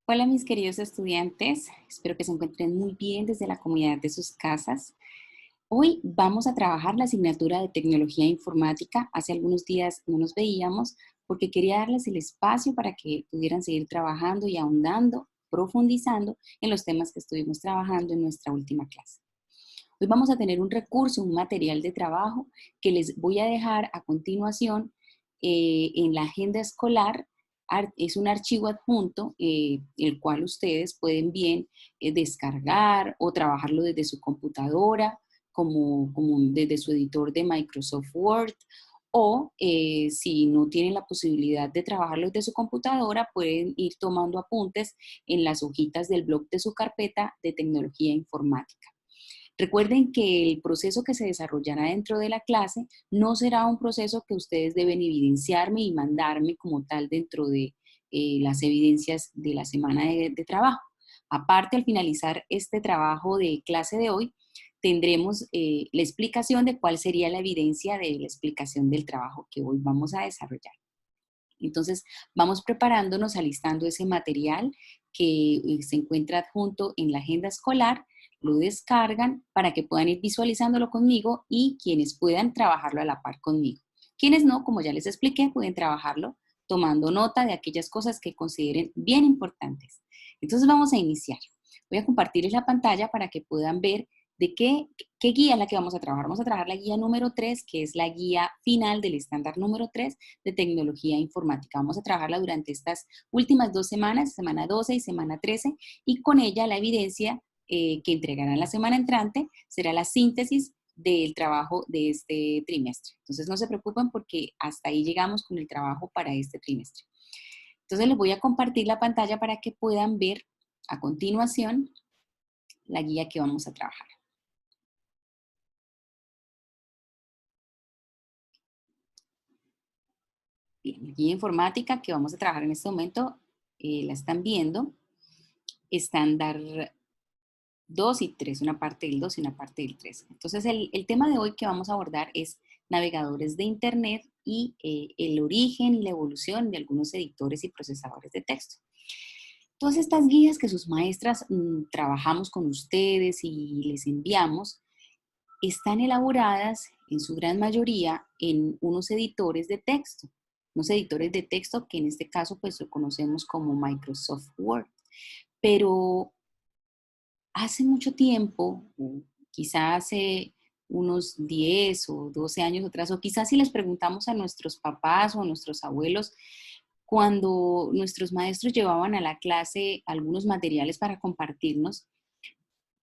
Hola mis queridos estudiantes, espero que se encuentren muy bien desde la comunidad de sus casas. Hoy vamos a trabajar la asignatura de tecnología informática. Hace algunos días no nos veíamos porque quería darles el espacio para que pudieran seguir trabajando y ahondando, profundizando en los temas que estuvimos trabajando en nuestra última clase. Hoy vamos a tener un recurso, un material de trabajo que les voy a dejar a continuación en la agenda escolar. Es un archivo adjunto, el cual ustedes pueden bien descargar o trabajarlo desde su computadora, como desde su editor de Microsoft Word, o si no tienen la posibilidad de trabajarlo desde su computadora, pueden ir tomando apuntes en las hojitas del blog de su carpeta de tecnología informática. Recuerden que el proceso que se desarrollará dentro de la clase no será un proceso que ustedes deben evidenciarme y mandarme como tal dentro de las evidencias de la semana de trabajo. Aparte, al finalizar este trabajo de clase de hoy, tendremos la explicación de cuál sería la evidencia de la explicación del trabajo que hoy vamos a desarrollar. Entonces, vamos preparándonos, alistando ese material que se encuentra adjunto en la agenda escolar, lo descargan para que puedan ir visualizándolo conmigo y quienes puedan trabajarlo a la par conmigo. Quienes no, como ya les expliqué, pueden trabajarlo tomando nota de aquellas cosas que consideren bien importantes. Entonces, vamos a iniciar. Voy a compartirles la pantalla para que puedan ver de qué guía es la que vamos a trabajar. Vamos a trabajar la guía número 3, que es la guía final del estándar número 3 de tecnología informática. Vamos a trabajarla durante estas últimas 2 semanas, semana 12 y semana 13, y con ella la evidencia que entregarán la semana entrante será la síntesis del trabajo de este trimestre. Entonces no se preocupen porque hasta ahí llegamos con el trabajo para este trimestre. Entonces les voy a compartir la pantalla para que puedan ver a continuación la guía que vamos a trabajar. Bien, la guía informática que vamos a trabajar en este momento la están viendo. Estándar 2 y 3, una parte del 2 y una parte del 3. Entonces, el tema de hoy que vamos a abordar es navegadores de Internet y el origen y la evolución de algunos editores y procesadores de texto. Todas estas guías que sus maestras trabajamos con ustedes y les enviamos, están elaboradas en su gran mayoría en unos editores de texto. Unos editores de texto que en este caso pues lo conocemos como Microsoft Word. Pero hace mucho tiempo, quizás hace unos 10 o 12 años atrás, o quizás si les preguntamos a nuestros papás o a nuestros abuelos, cuando nuestros maestros llevaban a la clase algunos materiales para compartirnos,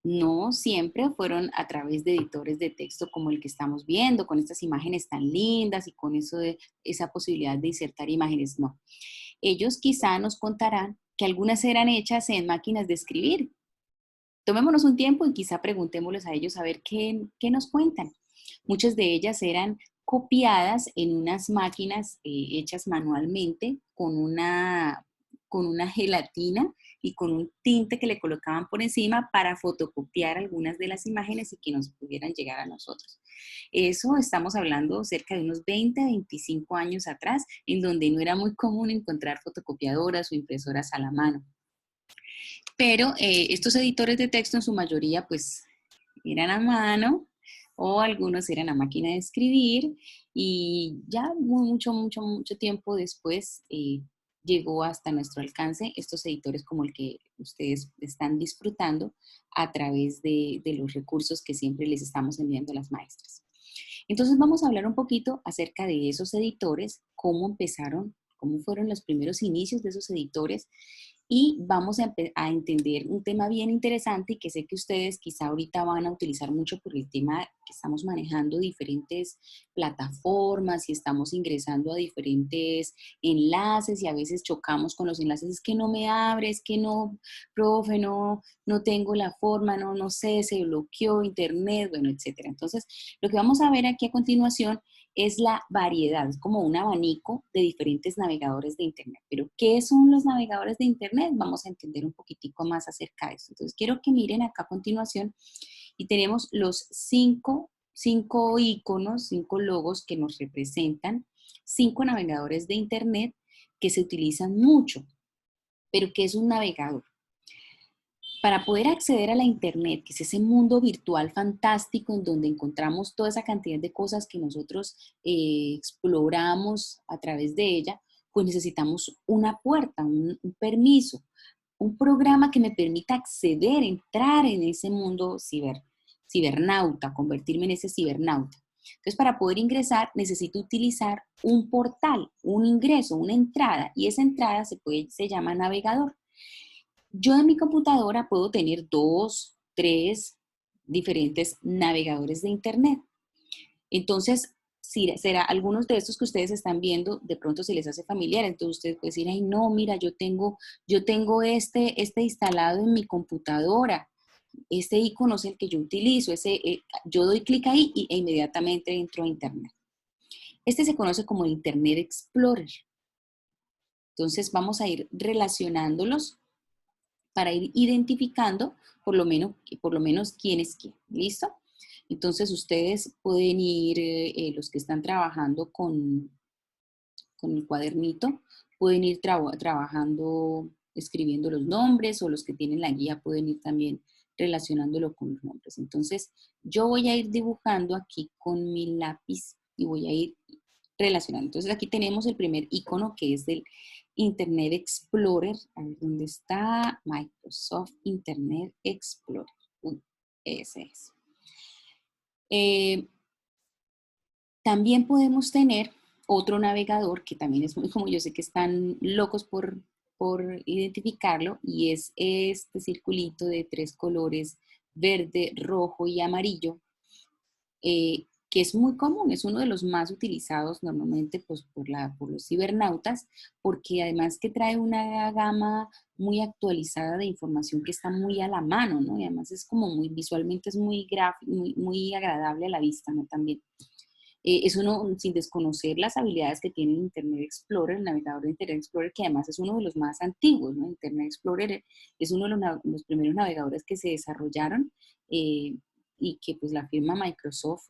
no siempre fueron a través de editores de texto como el que estamos viendo, con estas imágenes tan lindas y con esa posibilidad de insertar imágenes, no. Ellos quizá nos contarán que algunas eran hechas en máquinas de escribir. Tomémonos un tiempo y quizá preguntémosles a ellos a ver qué nos cuentan. Muchas de ellas eran copiadas en unas máquinas hechas manualmente con una gelatina y con un tinte que le colocaban por encima para fotocopiar algunas de las imágenes y que nos pudieran llegar a nosotros. Eso estamos hablando cerca de unos 20, 25 años atrás, en donde no era muy común encontrar fotocopiadoras o impresoras a la mano. Pero estos editores de texto en su mayoría pues eran a mano o algunos eran a máquina de escribir y ya mucho tiempo después llegó hasta nuestro alcance estos editores como el que ustedes están disfrutando a través de los recursos que siempre les estamos enviando a las maestras. Entonces vamos a hablar un poquito acerca de esos editores, cómo empezaron, cómo fueron los primeros inicios de esos editores y vamos a entender un tema bien interesante y que sé que ustedes quizá ahorita van a utilizar mucho por el tema que estamos manejando diferentes plataformas y estamos ingresando a diferentes enlaces y a veces chocamos con los enlaces, es que no me abre, es que no, profe, no tengo la forma, no sé, se bloqueó internet, bueno, etcétera. Entonces, lo que vamos a ver aquí a continuación es la variedad, es como un abanico de diferentes navegadores de Internet. Pero, ¿qué son los navegadores de Internet? Vamos a entender un poquitico más acerca de esto. Entonces, quiero que miren acá a continuación y tenemos los cinco iconos, 5 logos que nos representan 5 navegadores de Internet que se utilizan mucho. Pero ¿qué es un navegador? Para poder acceder a la Internet, que es ese mundo virtual fantástico en donde encontramos toda esa cantidad de cosas que nosotros exploramos a través de ella, pues necesitamos una puerta, un permiso, un programa que me permita acceder, entrar en ese mundo cibernauta, convertirme en ese cibernauta. Entonces, para poder ingresar, necesito utilizar un portal, un ingreso, una entrada, y esa entrada se llama navegador. Yo en mi computadora puedo tener 2, 3 diferentes navegadores de Internet. Entonces, si será algunos de estos que ustedes están viendo, de pronto se les hace familiar, entonces ustedes pueden decir, ay, no, mira, yo tengo este instalado en mi computadora, este icono es el que yo utilizo, yo doy clic ahí e inmediatamente entro a Internet. Este se conoce como el Internet Explorer. Entonces, vamos a ir relacionándolos para ir identificando por lo menos quién es quién. ¿Listo? Entonces ustedes pueden ir, los que están trabajando con el cuadernito, pueden ir trabajando, escribiendo los nombres, o los que tienen la guía pueden ir también relacionándolo con los nombres. Entonces yo voy a ir dibujando aquí con mi lápiz y voy a ir relacionando. Entonces aquí tenemos el primer icono, que es del Internet Explorer. A ver, ¿dónde está? Microsoft Internet Explorer. Ese es. También podemos tener otro navegador que también es muy como, yo sé que están locos por identificarlo, y es este circulito de 3 colores, verde, rojo y amarillo, que es muy común, es uno de los más utilizados normalmente pues, por los cibernautas, porque además que trae una gama muy actualizada de información que está muy a la mano, ¿no? Y además es como muy visualmente, es muy gráfico, muy agradable a la vista, ¿no? También. Es uno, sin desconocer las habilidades que tiene Internet Explorer, el navegador de Internet Explorer, que además es uno de los más antiguos, ¿no? Internet Explorer es uno de los primeros navegadores que se desarrollaron, eh, y que pues la firma Microsoft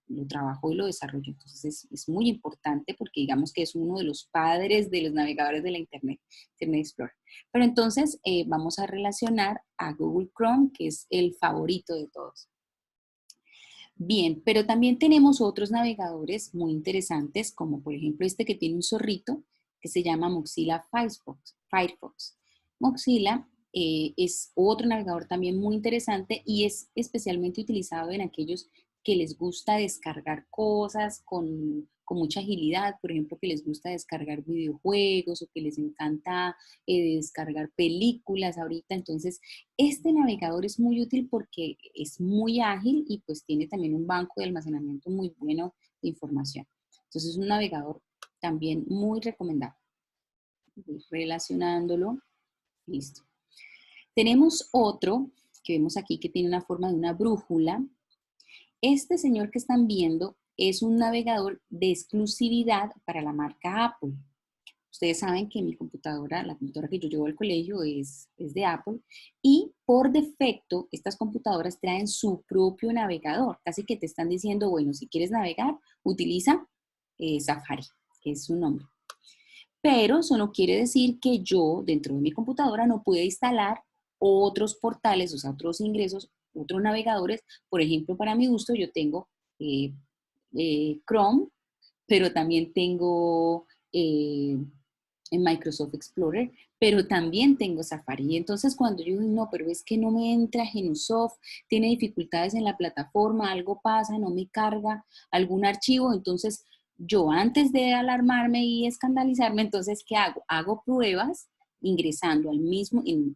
lo trabajó y lo desarrolló. Entonces es muy importante porque digamos que es uno de los padres de los navegadores de la Internet Explorer. Pero entonces vamos a relacionar a Google Chrome, que es el favorito de todos. Bien, pero también tenemos otros navegadores muy interesantes, como por ejemplo este que tiene un zorrito, que se llama Mozilla Firefox. Mozilla es otro navegador también muy interesante y es especialmente utilizado en aquellos que les gusta descargar cosas con mucha agilidad, por ejemplo, que les gusta descargar videojuegos o que les encanta descargar películas ahorita. Entonces, este navegador es muy útil porque es muy ágil y pues tiene también un banco de almacenamiento muy bueno de información. Entonces, es un navegador también muy recomendable. Relacionándolo, listo. Tenemos otro que vemos aquí que tiene una forma de una brújula. Este señor que están viendo es un navegador de exclusividad para la marca Apple. Ustedes saben que mi computadora, la computadora que yo llevo al colegio es de Apple, y por defecto estas computadoras traen su propio navegador. Casi que te están diciendo, bueno, si quieres navegar, utiliza Safari, que es su nombre. Pero eso no quiere decir que yo dentro de mi computadora no pueda instalar otros portales, o sea, otros ingresos, otros navegadores. Por ejemplo, para mi gusto yo tengo Chrome, pero también tengo en Microsoft Explorer, pero también tengo Safari. Y entonces cuando yo digo, no, pero es que no me entra GenuSoft, tiene dificultades en la plataforma, algo pasa, no me carga algún archivo, entonces yo antes de alarmarme y escandalizarme, entonces, ¿qué hago? Hago pruebas ingresando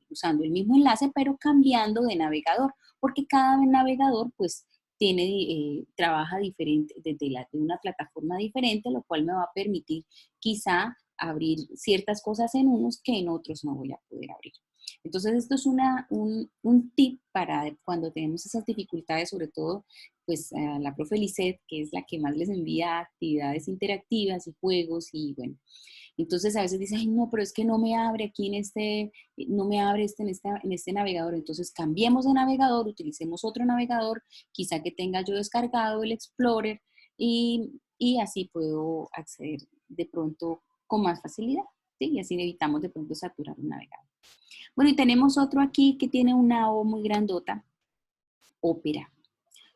usando el mismo enlace, pero cambiando de navegador, porque cada navegador, pues, trabaja diferente, de una plataforma diferente, lo cual me va a permitir quizá abrir ciertas cosas en unos que en otros no voy a poder abrir. Entonces, esto es un tip para cuando tenemos esas dificultades, sobre todo, pues a la profe Lisette, que es la que más les envía actividades interactivas y juegos, y bueno, entonces a veces dice, ay no, pero es que no me abre aquí no me abre en este navegador. Entonces cambiemos de navegador, utilicemos otro navegador, quizá que tenga yo descargado el Explorer, y así puedo acceder de pronto con más facilidad. ¿sí? Y así evitamos de pronto saturar un navegador. Bueno, y tenemos otro aquí que tiene una O muy grandota, Opera.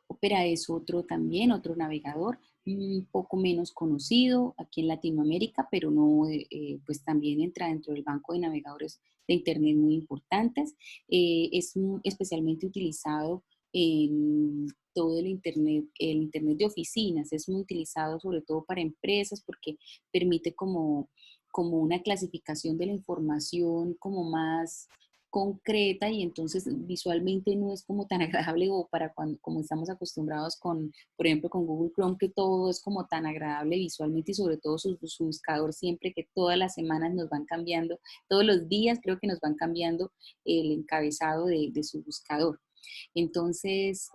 Opera es otro también, otro navegador, un poco menos conocido aquí en Latinoamérica, pero no, pues también entra dentro del banco de navegadores de Internet muy importantes. Es especialmente utilizado en todo el Internet de oficinas. Es muy utilizado sobre todo para empresas porque permite como una clasificación de la información como más concreta y entonces visualmente no es como tan agradable o para cuando, como estamos acostumbrados con, por ejemplo, con Google Chrome, que todo es como tan agradable visualmente y sobre todo su buscador siempre que todas las semanas nos van cambiando, todos los días creo que nos van cambiando el encabezado de su buscador. Entonces,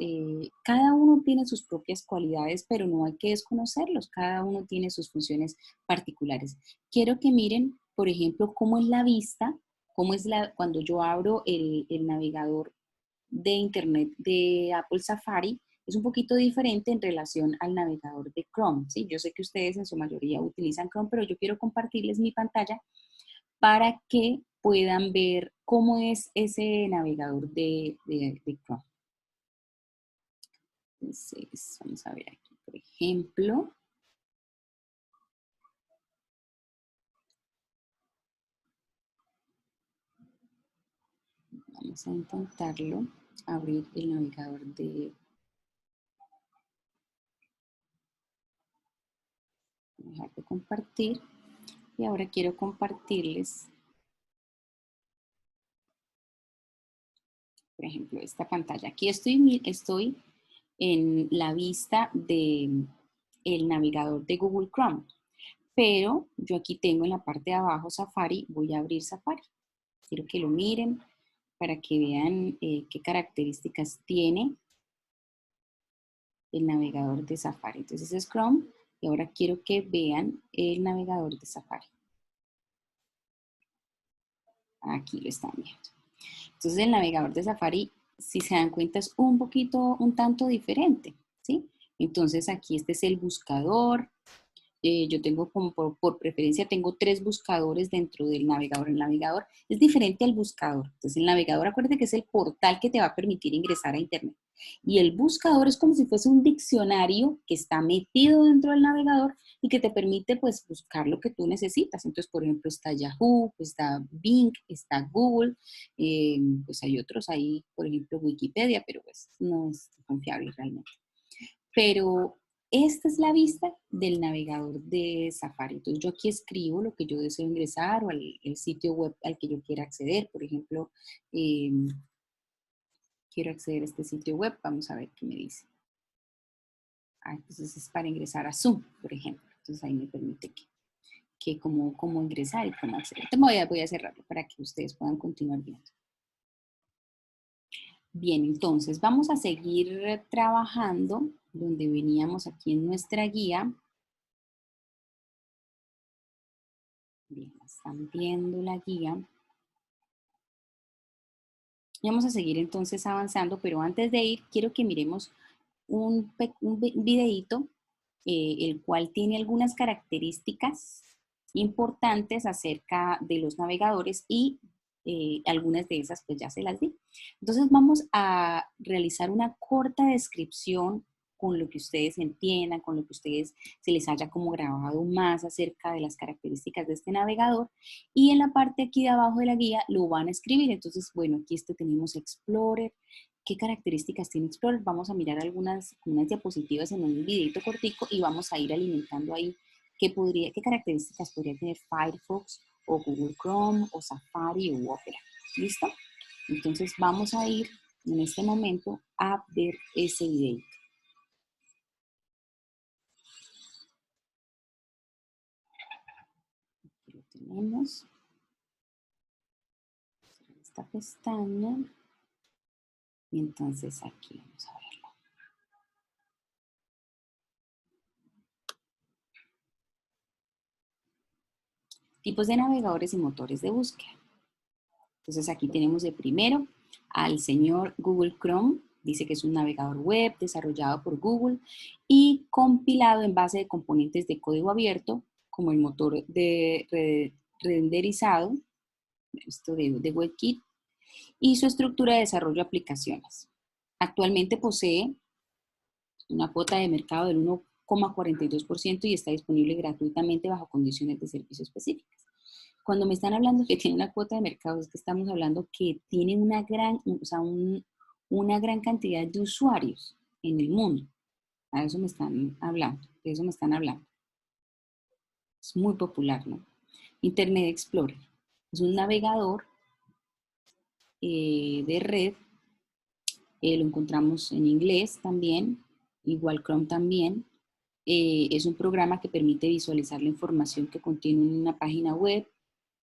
cada uno tiene sus propias cualidades, pero no hay que desconocerlos, cada uno tiene sus funciones particulares. Quiero que miren, por ejemplo, cómo es la vista, cuando yo abro el navegador de Internet de Apple Safari, es un poquito diferente en relación al navegador de Chrome, ¿sí? Yo sé que ustedes en su mayoría utilizan Chrome, pero yo quiero compartirles mi pantalla para que puedan ver cómo es ese navegador de Chrome. Entonces, vamos a ver aquí, por ejemplo. Vamos a intentarlo, abrir el navegador dejar de compartir. Y ahora quiero compartirles, por ejemplo, esta pantalla. Aquí estoy en la vista del navegador de Google Chrome. Pero yo aquí tengo en la parte de abajo Safari, voy a abrir Safari. Quiero que lo miren para que vean qué características tiene el navegador de Safari. Entonces es Chrome y ahora quiero que vean el navegador de Safari. Aquí lo están viendo. Entonces el navegador de Safari, si se dan cuenta, es un tanto diferente, ¿sí? Entonces aquí este es el buscador. Yo tengo como por preferencia, tengo 3 buscadores dentro del navegador. El navegador es diferente al buscador. Entonces el navegador, acuérdate que es el portal que te va a permitir ingresar a Internet. Y el buscador es como si fuese un diccionario que está metido dentro del navegador y que te permite pues buscar lo que tú necesitas. Entonces, por ejemplo, está Yahoo, está Bing, está Google, pues hay otros ahí, por ejemplo, Wikipedia, pero pues no es confiable realmente. Pero esta es la vista del navegador de Safari. Entonces yo aquí escribo lo que yo deseo ingresar o el sitio web al que yo quiera acceder. Por ejemplo, eh, quiero acceder a este sitio web. Vamos a ver qué me dice. Entonces es para ingresar a Zoom, por ejemplo. Entonces ahí me permite que cómo ingresar y cómo acceder. Voy a cerrarlo para que ustedes puedan continuar viendo. Bien, entonces vamos a seguir trabajando donde veníamos aquí en nuestra guía. Bien, están viendo la guía. Y vamos a seguir entonces avanzando, pero antes de ir, quiero que miremos un videíto, el cual tiene algunas características importantes acerca de los navegadores y algunas de esas pues ya se las di. Entonces vamos a realizar una corta descripción con lo que ustedes entiendan, con lo que ustedes se les haya como grabado más acerca de las características de este navegador y en la parte aquí de abajo de la guía lo van a escribir. Entonces, bueno, aquí tenemos Explorer. ¿Qué características tiene Explorer? Vamos a mirar unas diapositivas en un videito cortico y vamos a ir alimentando ahí qué características podría tener Firefox o Google Chrome o Safari o Opera. ¿Listo? Entonces vamos a ir en este momento a ver ese videito. Aquí lo tenemos. Esta pestaña. Y entonces aquí vamos a verlo. Tipos de navegadores y motores de búsqueda. Entonces aquí tenemos de primero al señor Google Chrome. Dice que es un navegador web desarrollado por Google y compilado en base de componentes de código abierto como el motor de renderizado, esto de WebKit, y su estructura de desarrollo de aplicaciones. Actualmente posee una cuota de mercado del 1,42% y está disponible gratuitamente bajo condiciones de servicio específicas. Cuando me están hablando que tiene una cuota de mercado, es que estamos hablando que tiene una gran, o sea, una gran cantidad de usuarios en el mundo. A eso me están hablando, de eso me están hablando. Es muy popular, ¿no? Internet Explorer es un navegador de red, lo encontramos en inglés también, igual Chrome también. Es un programa que permite visualizar la información que contiene una página web,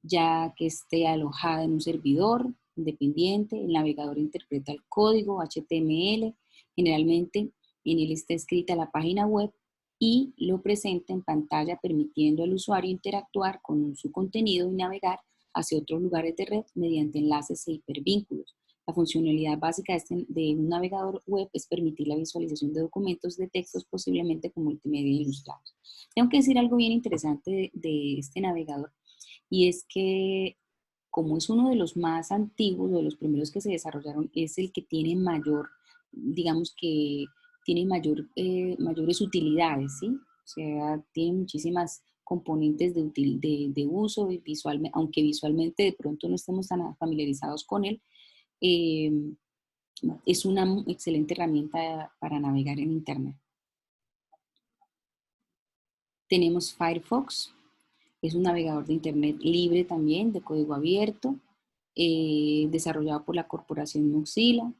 ya que esté alojada en un servidor independiente. El navegador interpreta el código HTML, generalmente en él está escrita la página web y lo presenta en pantalla permitiendo al usuario interactuar con su contenido y navegar hacia otros lugares de red mediante enlaces e hipervínculos. La funcionalidad básica de un navegador web es permitir la visualización de documentos de textos posiblemente con multimedia ilustrados. Tengo que decir algo bien interesante de este navegador, y es que como es uno de los más antiguos, de los primeros que se desarrollaron, es el que tiene mayor, digamos que tiene mayores utilidades, ¿sí? O sea, tiene muchísimas componentes de uso, aunque visualmente de pronto no estemos tan familiarizados con él. eh, es una excelente herramienta para navegar en Internet. Tenemos Firefox, es un navegador de Internet libre también, de código abierto, desarrollado por la corporación Mozilla,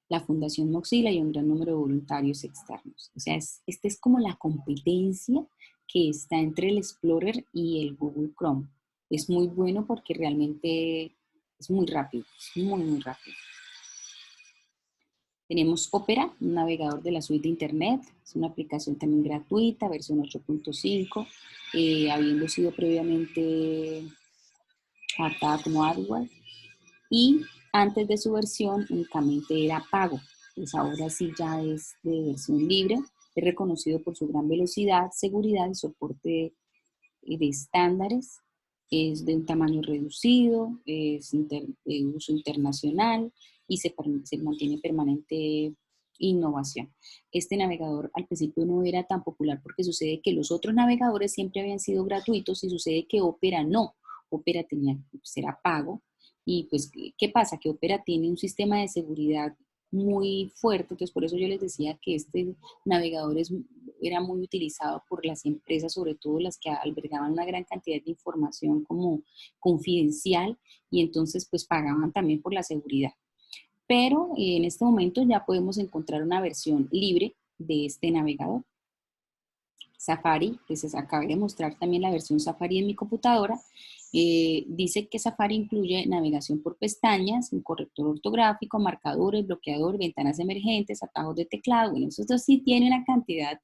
la Fundación Mozilla y un gran número de voluntarios externos. O sea, esta es como la competencia que está entre el Explorer y el Google Chrome. Es muy bueno porque realmente es muy rápido, es muy, muy rápido. Tenemos Opera, un navegador de la suite de Internet. Es una aplicación también gratuita, versión 8.5, habiendo sido previamente adaptada como hardware. Y antes de su versión únicamente era pago. Pues ahora sí ya es de versión libre. Es reconocido por su gran velocidad, seguridad y soporte de estándares. Es de un tamaño reducido, es de uso internacional y se mantiene permanente innovación. Este navegador al principio no era tan popular porque sucede que los otros navegadores siempre habían sido gratuitos y sucede que Opera no. Opera era pago y pues, ¿qué pasa? Que Opera tiene un sistema de seguridad muy fuerte, entonces por eso yo les decía que este navegador era muy utilizado por las empresas, sobre todo las que albergaban una gran cantidad de información como confidencial, y entonces pues pagaban también por la seguridad. Pero en este momento ya podemos encontrar una versión libre de este navegador. Safari, pues les acabo de mostrar también la versión Safari en mi computadora. Dice que Safari incluye navegación por pestañas, un corrector ortográfico, marcadores, bloqueador, ventanas emergentes, atajos de teclado. Bueno, eso sí tiene una cantidad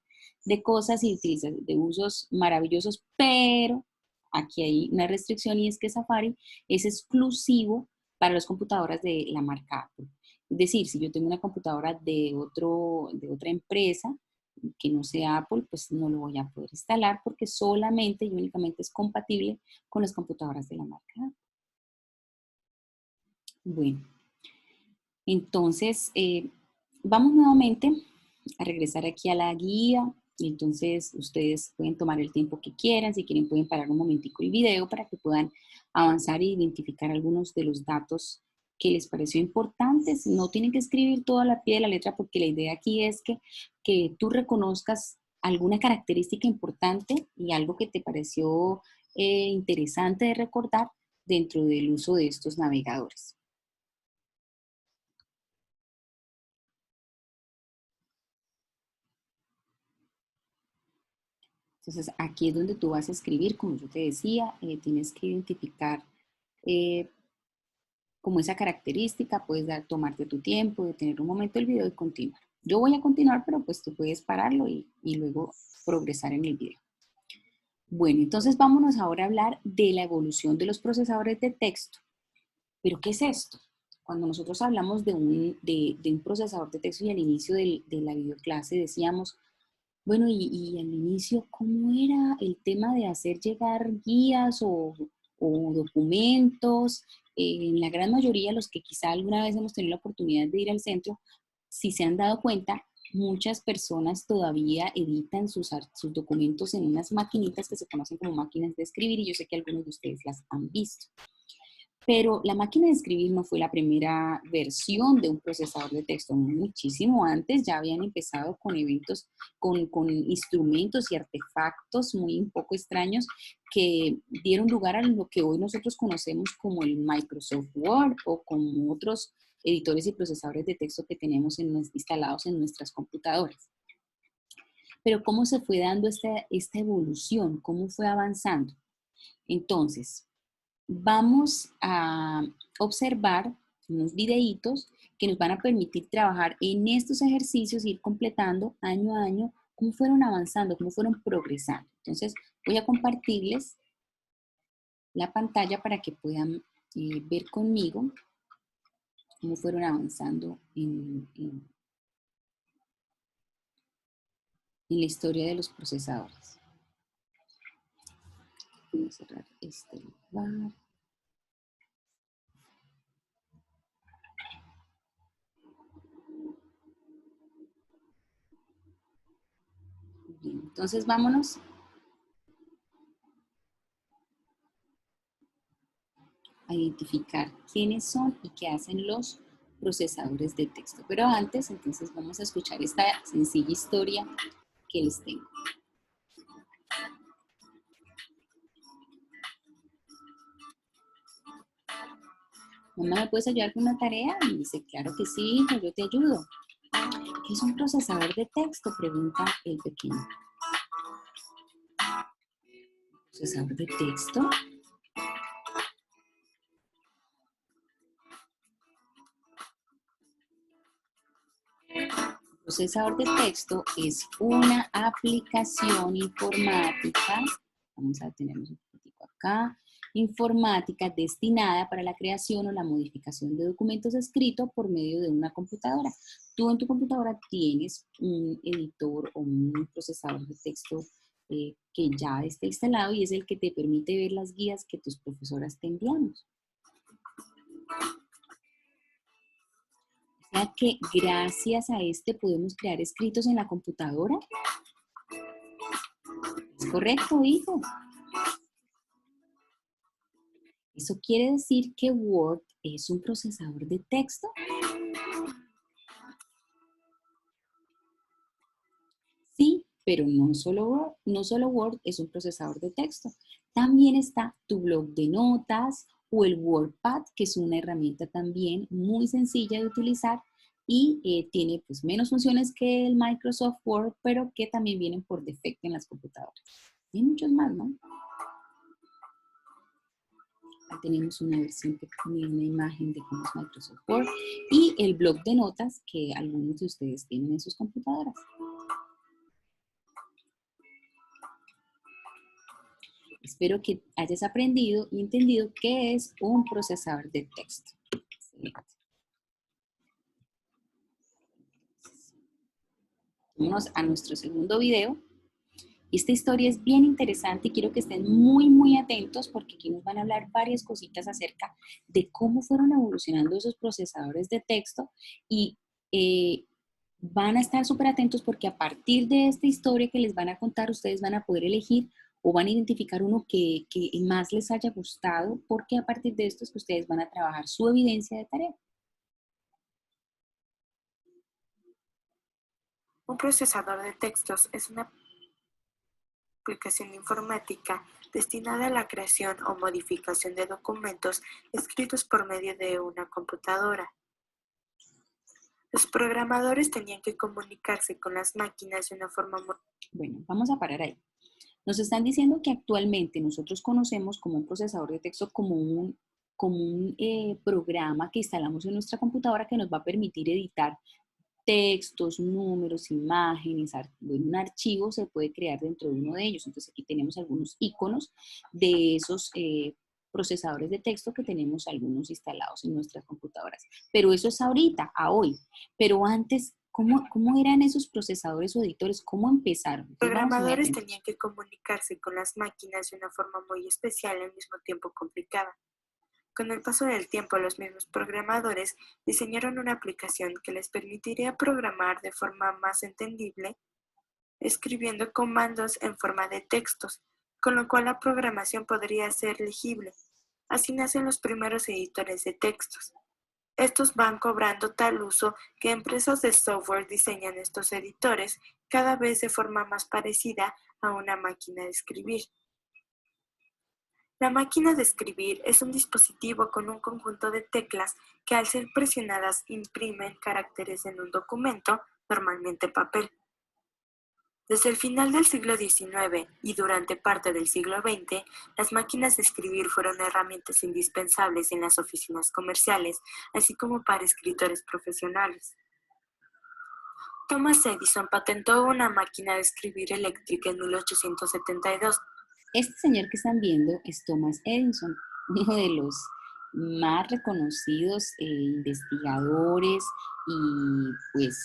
de cosas y de usos maravillosos, pero aquí hay una restricción y es que Safari es exclusivo para las computadoras de la marca Apple. Es decir, si yo tengo una computadora de otra empresa, que no sea Apple, pues no lo voy a poder instalar porque solamente y únicamente es compatible con las computadoras de la marca Apple. Bueno, entonces vamos nuevamente a regresar aquí a la guía. Y entonces ustedes pueden tomar el tiempo que quieran, si quieren pueden parar un momentico el video para que puedan avanzar e identificar algunos de los datos que les pareció importantes. No tienen que escribir todo a la pie de la letra porque la idea aquí es que tú reconozcas alguna característica importante y algo que te pareció interesante de recordar dentro del uso de estos navegadores. Entonces, aquí es donde tú vas a escribir, como yo te decía, tienes que identificar eh, como esa característica, puedes tomarte tu tiempo, detener un momento el video y continuar. Yo voy a continuar, pero pues tú puedes pararlo y luego progresar en el video. Bueno, entonces vámonos ahora a hablar de la evolución de los procesadores de texto. ¿Pero qué es esto? Cuando nosotros hablamos de un procesador de texto y al inicio de la videoclase decíamos, bueno, y al inicio, ¿cómo era el tema de hacer llegar guías o o documentos. En la gran mayoría, los que quizá alguna vez hemos tenido la oportunidad de ir al centro, si se han dado cuenta, muchas personas todavía editan sus documentos en unas maquinitas que se conocen como máquinas de escribir, y yo sé que algunos de ustedes las han visto. Pero la máquina de escribir no fue la primera versión de un procesador de texto. Muchísimo antes ya habían empezado con eventos, con instrumentos y artefactos muy un poco extraños que dieron lugar a lo que hoy nosotros conocemos como el Microsoft Word o como otros editores y procesadores de texto que tenemos instalados en nuestras computadoras. Pero ¿cómo se fue dando esta evolución? ¿Cómo fue avanzando? Entonces, vamos a observar unos videitos que nos van a permitir trabajar en estos ejercicios e ir completando año a año cómo fueron avanzando, cómo fueron progresando. Entonces, voy a compartirles la pantalla para que puedan ver conmigo cómo fueron avanzando en la historia de los procesadores. Voy a cerrar este lugar. Bien, entonces vámonos a identificar quiénes son y qué hacen los procesadores de texto. Pero antes, entonces vamos a escuchar esta sencilla historia que les tengo. Mamá, ¿me puedes ayudar con una tarea? Y dice, claro que sí, hijo, yo te ayudo. ¿Qué es un procesador de texto? Pregunta el pequeño. ¿Procesador de texto? Procesador de texto es una aplicación informática, vamos a tenernos un poquitico acá, informática destinada para la creación o la modificación de documentos escritos por medio de una computadora. Tú en tu computadora tienes un editor o un procesador de texto que ya está instalado y es el que te permite ver las guías que tus profesoras te enviamos. O sea que gracias a este podemos crear escritos en la computadora. ¿Es correcto, hijo? ¿Eso quiere decir que Word es un procesador de texto? Sí, pero no solo Word es un procesador de texto. También está tu blog de notas o el WordPad, que es una herramienta también muy sencilla de utilizar y tiene pues menos funciones que el Microsoft Word, pero que también vienen por defecto en las computadoras. Y muchos más, ¿no? Ahí tenemos una versión pequeña, una imagen de cómo es Microsoft Word y el blog de notas que algunos de ustedes tienen en sus computadoras. Espero que hayas aprendido y entendido qué es un procesador de texto. Excelente. Vamos a nuestro segundo video. Esta historia es bien interesante y quiero que estén muy atentos porque aquí nos van a hablar varias cositas acerca de cómo fueron evolucionando esos procesadores de texto y van a estar súper atentos porque a partir de esta historia que les van a contar, ustedes van a poder elegir o van a identificar uno que más les haya gustado, porque a partir de esto es que ustedes van a trabajar su evidencia de tarea. Un procesador de textos es una aplicación informática destinada a la creación o modificación de documentos escritos por medio de una computadora. Los programadores tenían que comunicarse con las máquinas de una forma muy... Bueno, vamos a parar ahí. Nos están diciendo que actualmente nosotros conocemos como un procesador de texto como un programa que instalamos en nuestra computadora que nos va a permitir editar textos, números, imágenes, un archivo se puede crear dentro de uno de ellos. Entonces aquí tenemos algunos iconos de esos procesadores de texto que tenemos algunos instalados en nuestras computadoras. Pero eso es ahorita, a hoy. Pero antes, ¿Cómo eran esos procesadores o editores? ¿Cómo empezaron? Los Entonces vamos muy programadores atentos. tenían que comunicarse con las máquinas de una forma muy especial y al mismo tiempo complicada. Con el paso del tiempo, los mismos programadores diseñaron una aplicación que les permitiría programar de forma más entendible, escribiendo comandos en forma de textos, con lo cual la programación podría ser legible. Así nacen los primeros editores de textos. Estos van cobrando tal uso que empresas de software diseñan estos editores cada vez de forma más parecida a una máquina de escribir. La máquina de escribir es un dispositivo con un conjunto de teclas que al ser presionadas imprimen caracteres en un documento, normalmente papel. Desde el final del siglo XIX y durante parte del siglo XX, las máquinas de escribir fueron herramientas indispensables en las oficinas comerciales, así como para escritores profesionales. Thomas Edison patentó una máquina de escribir eléctrica en 1872. Este señor que están viendo es Thomas Edison, uno de los más reconocidos investigadores y pues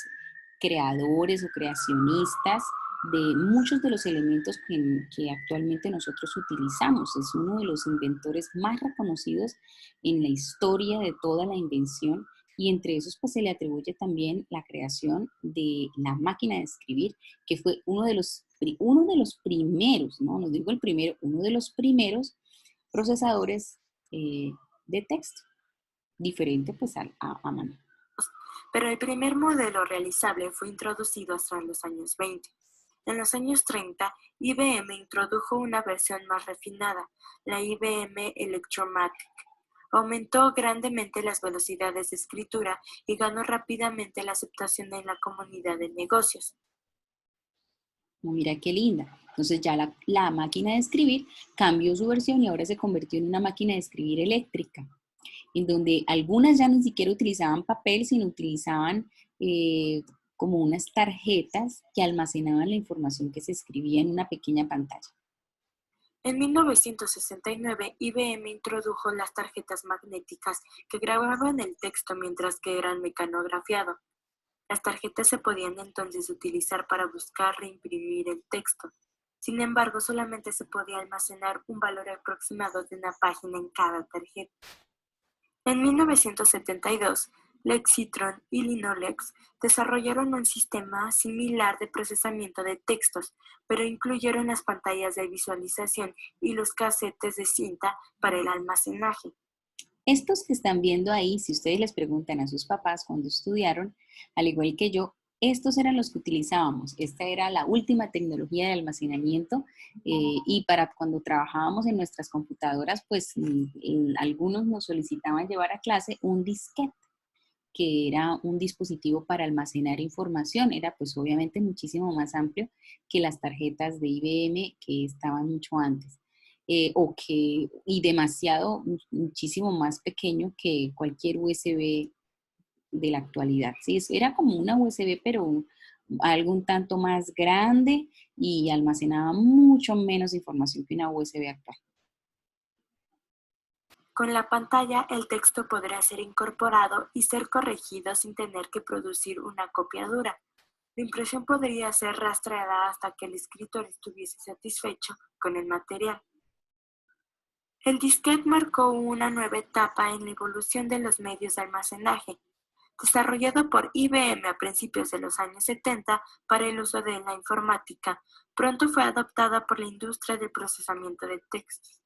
creadores o creacionistas de muchos de los elementos que actualmente nosotros utilizamos. Es uno de los inventores más reconocidos en la historia de toda la invención y entre esos pues se le atribuye también la creación de la máquina de escribir, que fue uno de los primeros, no, no digo el primero, uno de los primeros procesadores eh, de texto, diferente pues a mano. Pero el primer modelo realizable fue introducido hasta los años 20. En los años 30, IBM introdujo una versión más refinada, la IBM Electromatic. Aumentó grandemente las velocidades de escritura y ganó rápidamente la aceptación en la comunidad de negocios. Mira qué linda. Entonces ya la máquina de escribir cambió su versión y ahora se convirtió en una máquina de escribir eléctrica, en donde algunas ya ni siquiera utilizaban papel, sino utilizaban como unas tarjetas que almacenaban la información que se escribía en una pequeña pantalla. En 1969, IBM introdujo las tarjetas magnéticas que grababan el texto mientras que eran mecanografiado. Las tarjetas se podían entonces utilizar para buscar reimprimir el texto. Sin embargo, solamente se podía almacenar un valor aproximado de una página en cada tarjeta. En 1972, Lexitron y Linolex desarrollaron un sistema similar de procesamiento de textos, pero incluyeron las pantallas de visualización y los casetes de cinta para el almacenaje. Estos que están viendo ahí, si ustedes les preguntan a sus papás cuando estudiaron, al igual que yo, estos eran los que utilizábamos. Esta era la última tecnología de almacenamiento y para cuando trabajábamos en nuestras computadoras, pues algunos nos solicitaban llevar a clase un disquete, que era un dispositivo para almacenar información. Era pues obviamente muchísimo más amplio que las tarjetas de IBM que estaban mucho antes. Y demasiado, muchísimo más pequeño que cualquier USB de la actualidad. ¿Sí? Era como una USB, pero algo un tanto más grande y almacenaba mucho menos información que una USB actual. Con la pantalla, el texto podrá ser incorporado y ser corregido sin tener que producir una copia dura. La impresión podría ser rastreada hasta que el escritor estuviese satisfecho con el material. El disquete marcó una nueva etapa en la evolución de los medios de almacenaje. Desarrollado por IBM a principios de los años 70 para el uso de la informática, pronto fue adoptada por la industria del procesamiento de textos.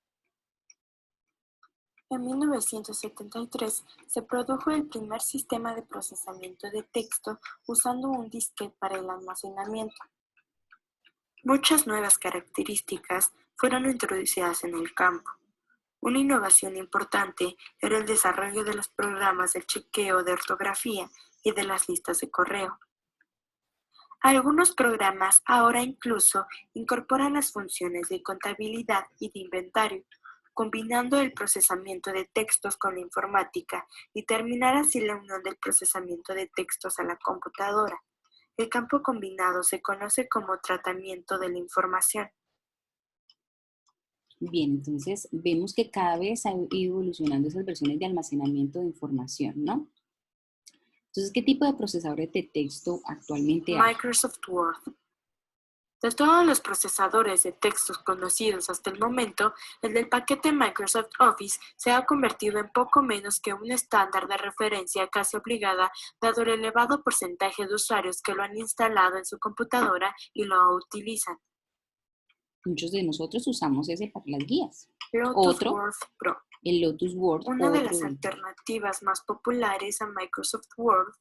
En 1973 se produjo el primer sistema de procesamiento de texto usando un disquete para el almacenamiento. Muchas nuevas características fueron introducidas en el campo. Una innovación importante era el desarrollo de los programas de chequeo de ortografía y de las listas de correo. Algunos programas ahora incluso incorporan las funciones de contabilidad y de inventario, combinando el procesamiento de textos con la informática y terminar así la unión del procesamiento de textos a la computadora. El campo combinado se conoce como tratamiento de la información. Bien, entonces vemos que cada vez ha ido evolucionando esas versiones de almacenamiento de información, ¿no? Entonces, ¿qué tipo de procesadores de texto actualmente hay? Microsoft Word. De todos los procesadores de textos conocidos hasta el momento, el del paquete Microsoft Office se ha convertido en poco menos que un estándar de referencia casi obligada, dado el elevado porcentaje de usuarios que lo han instalado en su computadora y lo utilizan. Muchos de nosotros usamos ese para las guías. Lotus Otro, Word Pro. el Lotus Word, Una de las alternativas más populares a Microsoft Word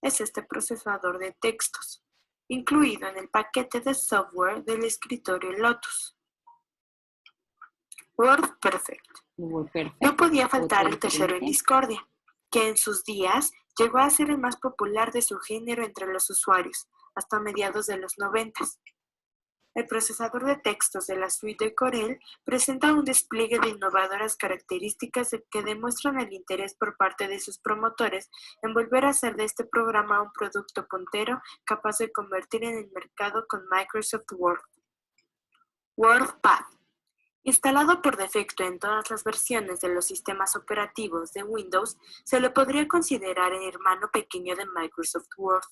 es este procesador de textos, incluido en el paquete de software del escritorio Lotus. WordPerfect. No podía faltar el tercero en discordia, que en sus días llegó a ser el más popular de su género entre los usuarios, hasta mediados de los 90. El procesador de textos de la suite de Corel presenta un despliegue de innovadoras características que demuestran el interés por parte de sus promotores en volver a hacer de este programa un producto puntero capaz de convertir en el mercado con Microsoft Word. WordPad. Instalado por defecto en todas las versiones de los sistemas operativos de Windows, se le podría considerar el hermano pequeño de Microsoft Word.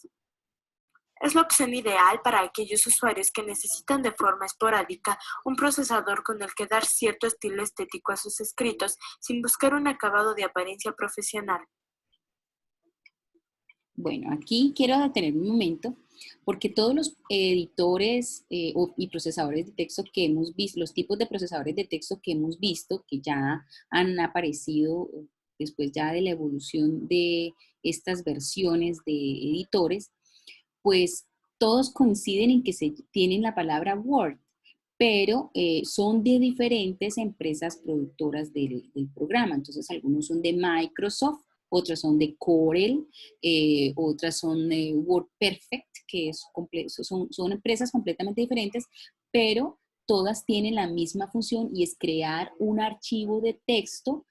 Es la opción ideal para aquellos usuarios que necesitan de forma esporádica un procesador con el que dar cierto estilo estético a sus escritos sin buscar un acabado de apariencia profesional. Bueno, aquí quiero detener un momento porque todos los editores y procesadores de texto que hemos visto, los tipos de procesadores de texto que hemos visto, que ya han aparecido después ya de la evolución de estas versiones de editores, pues todos coinciden en que se tienen la palabra Word, pero son de diferentes empresas productoras del programa. Entonces, algunos son de Microsoft, otras son de Corel, otras son de WordPerfect, que son empresas completamente diferentes, pero todas tienen la misma función y es crear un archivo de texto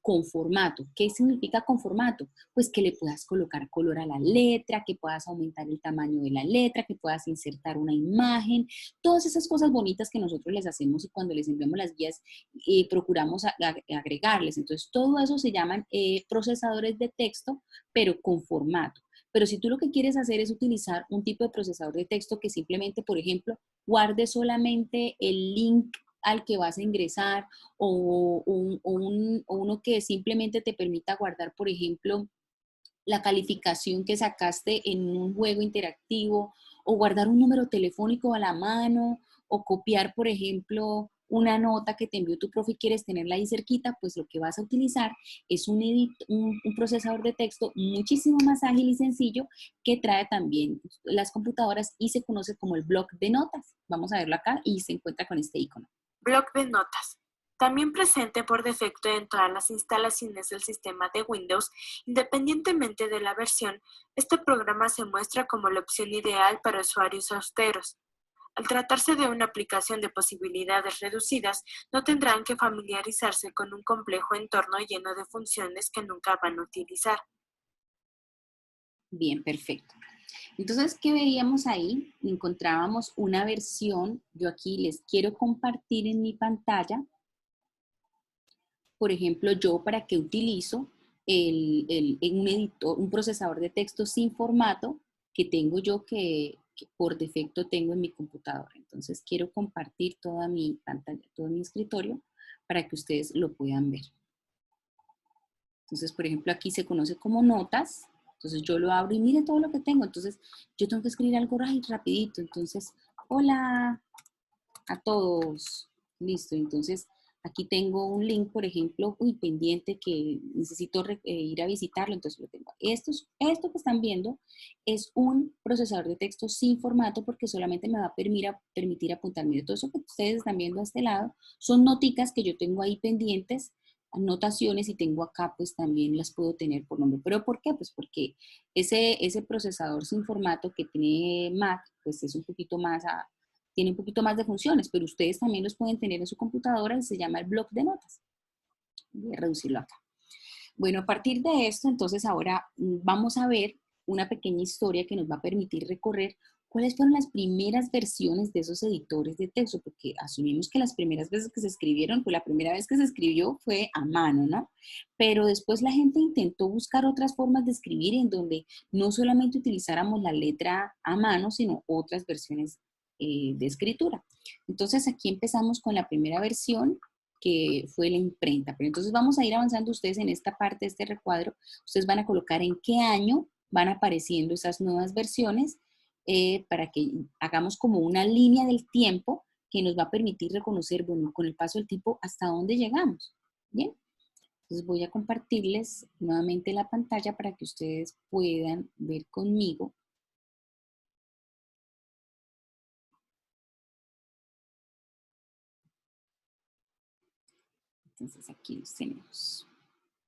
con formato. ¿Qué significa con formato? Pues que le puedas colocar color a la letra, que puedas aumentar el tamaño de la letra, que puedas insertar una imagen, todas esas cosas bonitas que nosotros les hacemos y cuando les enviamos las guías procuramos agregarles. Entonces, todo eso se llaman procesadores de texto, pero con formato. Pero si tú lo que quieres hacer es utilizar un tipo de procesador de texto que simplemente, por ejemplo, guarde solamente el link al que vas a ingresar o uno que simplemente te permita guardar, por ejemplo, la calificación que sacaste en un juego interactivo o guardar un número telefónico a la mano o copiar, por ejemplo, una nota que te envió tu profe y quieres tenerla ahí cerquita, pues lo que vas a utilizar es un procesador de texto muchísimo más ágil y sencillo que trae también las computadoras y se conoce como el bloc de notas. Vamos a verlo acá y se encuentra con este icono. Bloc de notas. También presente por defecto en todas las instalaciones del sistema de Windows, independientemente de la versión, este programa se muestra como la opción ideal para usuarios austeros. Al tratarse de una aplicación de posibilidades reducidas, no tendrán que familiarizarse con un complejo entorno lleno de funciones que nunca van a utilizar. Bien, perfecto. Entonces, ¿qué veíamos ahí? Encontrábamos una versión, yo aquí les quiero compartir en mi pantalla, por ejemplo, yo para qué utilizo un editor, un procesador de texto sin formato que tengo yo que por defecto tengo en mi computadora. Entonces, quiero compartir toda mi pantalla, todo mi escritorio para que ustedes lo puedan ver. Entonces, por ejemplo, aquí se conoce como notas. Entonces, yo lo abro y mire todo lo que tengo. Entonces, yo tengo que escribir algo rapidito. Entonces, hola a todos. Listo. Entonces, aquí tengo un link, por ejemplo, pendiente que necesito ir a visitarlo. Entonces, lo tengo. Esto que están viendo es un procesador de texto sin formato porque solamente me va a permitir apuntar. Mire, todo eso que ustedes están viendo a este lado son noticas que yo tengo ahí pendientes, anotaciones y tengo acá pues también las puedo tener por nombre. ¿Pero por qué? Pues porque ese procesador sin formato que tiene Mac pues es un poquito más, tiene un poquito más de funciones, pero ustedes también los pueden tener en su computadora y se llama el bloc de notas. Voy a reducirlo acá. Bueno, a partir de esto, entonces ahora vamos a ver una pequeña historia que nos va a permitir recorrer ¿cuáles fueron las primeras versiones de esos editores de texto? Porque asumimos que las primeras veces que se escribieron, pues la primera vez que se escribió fue a mano, ¿no? Pero después la gente intentó buscar otras formas de escribir en donde no solamente utilizáramos la letra a mano, sino otras versiones de escritura. Entonces aquí empezamos con la primera versión, que fue la imprenta. Pero entonces vamos a ir avanzando ustedes en esta parte de este recuadro. Ustedes van a colocar en qué año van apareciendo esas nuevas versiones para que hagamos como una línea del tiempo que nos va a permitir reconocer, bueno, con el paso del tiempo, hasta dónde llegamos. Bien, entonces voy a compartirles nuevamente la pantalla para que ustedes puedan ver conmigo. Entonces aquí los tenemos.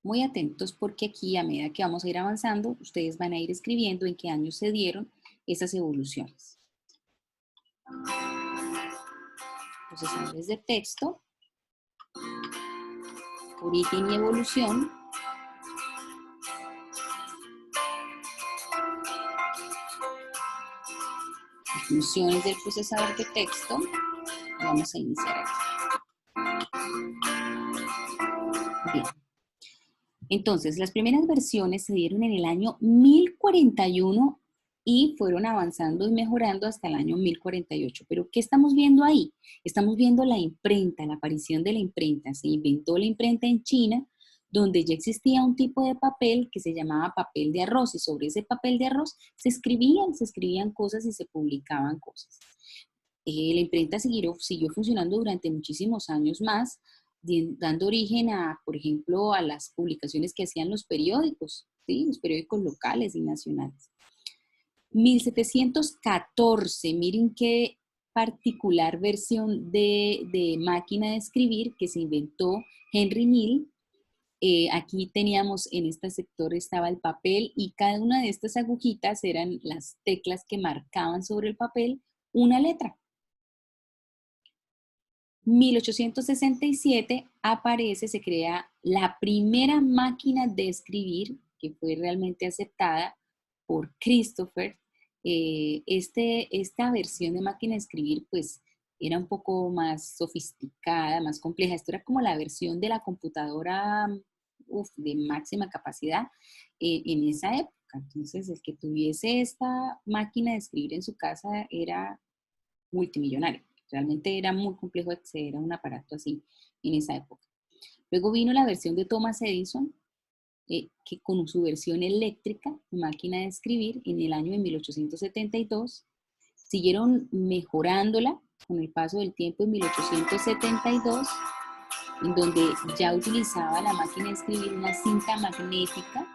Muy atentos porque aquí a medida que vamos a ir avanzando, ustedes van a ir escribiendo en qué años se dieron esas evoluciones. Procesadores de texto, origen y evolución, funciones del procesador de texto. Vamos a iniciar aquí. Bien. Entonces, las primeras versiones se dieron en el año 1041 y fueron avanzando y mejorando hasta el año 1048. Pero, ¿qué estamos viendo ahí? Estamos viendo la imprenta, la aparición de la imprenta. Se inventó la imprenta en China, donde ya existía un tipo de papel que se llamaba papel de arroz, y sobre ese papel de arroz se escribían cosas y se publicaban cosas. La imprenta siguió funcionando durante muchísimos años más, dando origen a, por ejemplo, a las publicaciones que hacían los periódicos, ¿sí? Los periódicos locales y nacionales. 1714, miren qué particular versión de máquina de escribir que se inventó Henry Neal. Aquí teníamos, en este sector estaba el papel y cada una de estas agujitas eran las teclas que marcaban sobre el papel una letra. 1867 aparece, se crea la primera máquina de escribir que fue realmente aceptada por Christopher. Esta versión de máquina de escribir pues era un poco más sofisticada, más compleja. Esto era como la versión de la computadora de máxima capacidad en esa época. Entonces el que tuviese esta máquina de escribir en su casa era multimillonario. Realmente era muy complejo acceder a un aparato así en esa época. Luego vino la versión de Thomas Edison, que con su versión eléctrica, máquina de escribir, en el año de 1872. Siguieron mejorándola con el paso del tiempo en 1872, en donde ya utilizaba la máquina de escribir una cinta magnética